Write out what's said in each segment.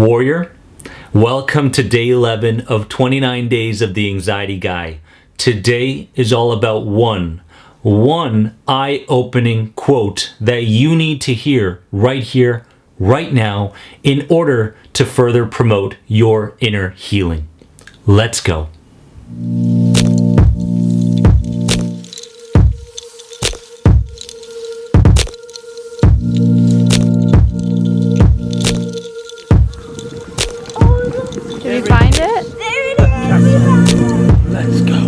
Warrior, welcome to day 11 of 29 days of the Anxiety Guy. Today is all about one eye-opening quote that you need to hear, right now, in order to further promote your inner healing. Let's go. Did we find it? There it is! Let's go.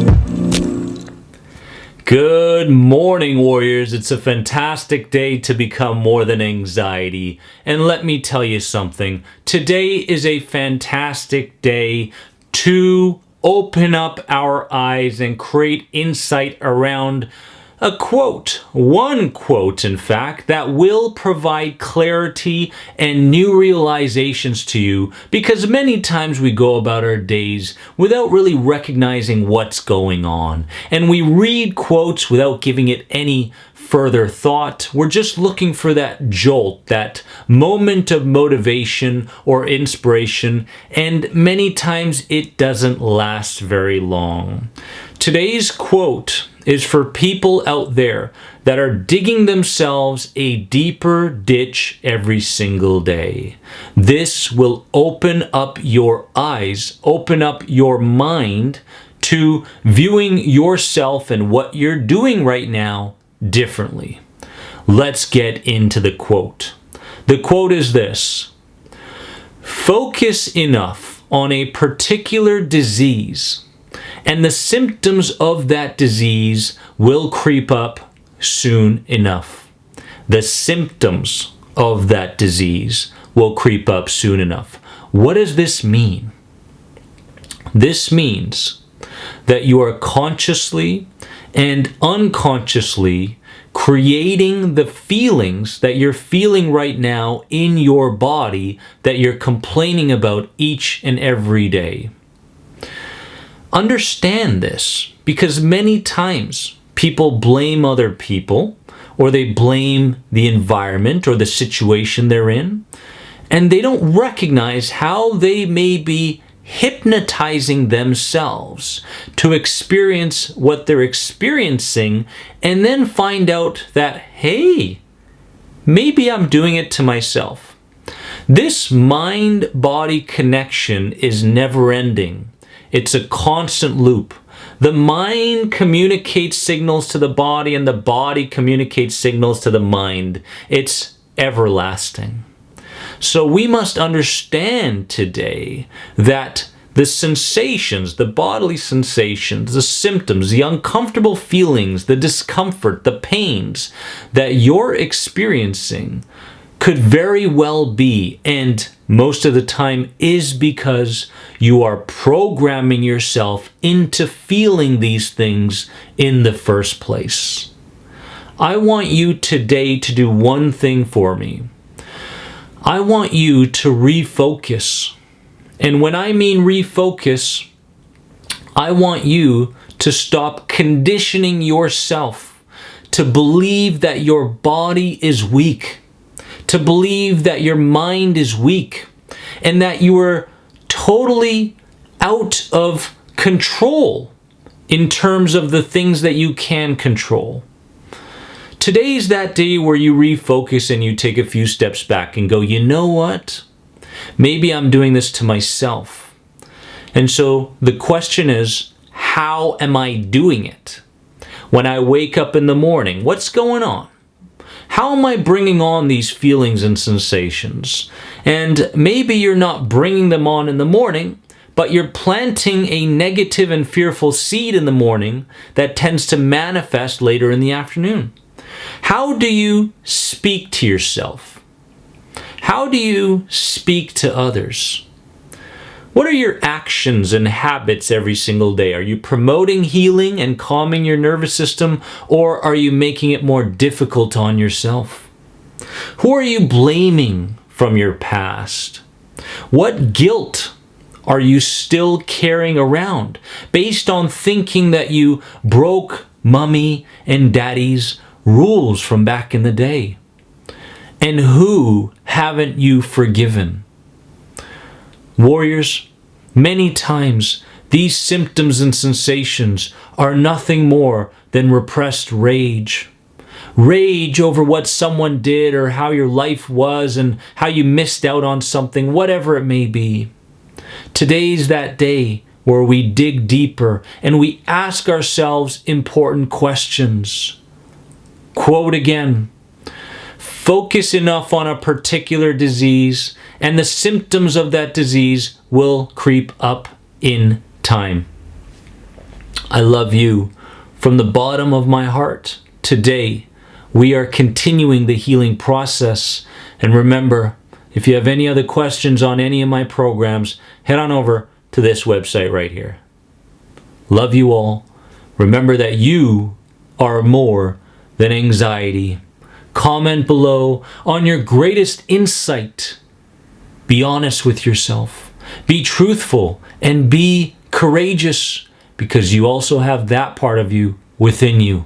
Good morning, warriors. It's a fantastic day to become more than anxiety. And let me tell you something. Today is a fantastic day to open up our eyes and create insight around a quote, one quote, in fact, that will provide clarity and new realizations to you, because many times we go about our days without really recognizing what's going on. And we read quotes without giving it any further thought. We're just looking for that jolt, that moment of motivation or inspiration, and many times it doesn't last very long. Today's quote is for people out there that are digging themselves a deeper ditch every single day. This will open up your eyes, open up your mind to viewing yourself and what you're doing right now differently. Let's get into the quote. The quote is this: focus enough on a particular disease and the symptoms of that disease will creep up soon enough. The symptoms of that disease will creep up soon enough. What does this mean? This means that you are consciously and unconsciously creating the feelings that you're feeling right now in your body that you're complaining about each and every day. Understand this, because many times people blame other people, or they blame the environment or the situation they're in, and they don't recognize how they may be hypnotizing themselves to experience what they're experiencing, and then find out that, hey, maybe I'm doing it to myself. This mind-body connection is never-ending. It's a constant loop. The mind communicates signals to the body, and the body communicates signals to the mind. It's everlasting. So we must understand today that the sensations, the bodily sensations, the symptoms, the uncomfortable feelings, the discomfort, the pains that you're experiencing could very well be, and most of the time is, because you are programming yourself into feeling these things in the first place. I want you today to do one thing for me. I want you to refocus. And when I mean refocus, I want you to stop conditioning yourself to believe that your body is weak, to believe that your mind is weak, and that you are totally out of control in terms of the things that you can control. Today's that day where you refocus and you take a few steps back and go, you know what? Maybe I'm doing this to myself. And so the question is, how am I doing it? When I wake up in the morning, what's going on? How am I bringing on these feelings and sensations? And maybe you're not bringing them on in the morning, but you're planting a negative and fearful seed in the morning that tends to manifest later in the afternoon. How do you speak to yourself? How do you speak to others? What are your actions and habits every single day? Are you promoting healing and calming your nervous system, or are you making it more difficult on yourself? Who are you blaming from your past? What guilt are you still carrying around based on thinking that you broke mommy and daddy's rules from back in the day? And who haven't you forgiven? Warriors, many times these symptoms and sensations are nothing more than repressed rage. Rage over what someone did or how your life was and how you missed out on something, whatever it may be. Today's that day where we dig deeper and we ask ourselves important questions. Quote again, focus enough on a particular disease and the symptoms of that disease will creep up in time. I love you from the bottom of my heart. Today, we are continuing the healing process. And remember, if you have any other questions on any of my programs, head on over to this website right here. Love you all. Remember that you are more than anxiety. Comment below on your greatest insight. Be honest with yourself. Be truthful and be courageous, because you also have that part of you within you.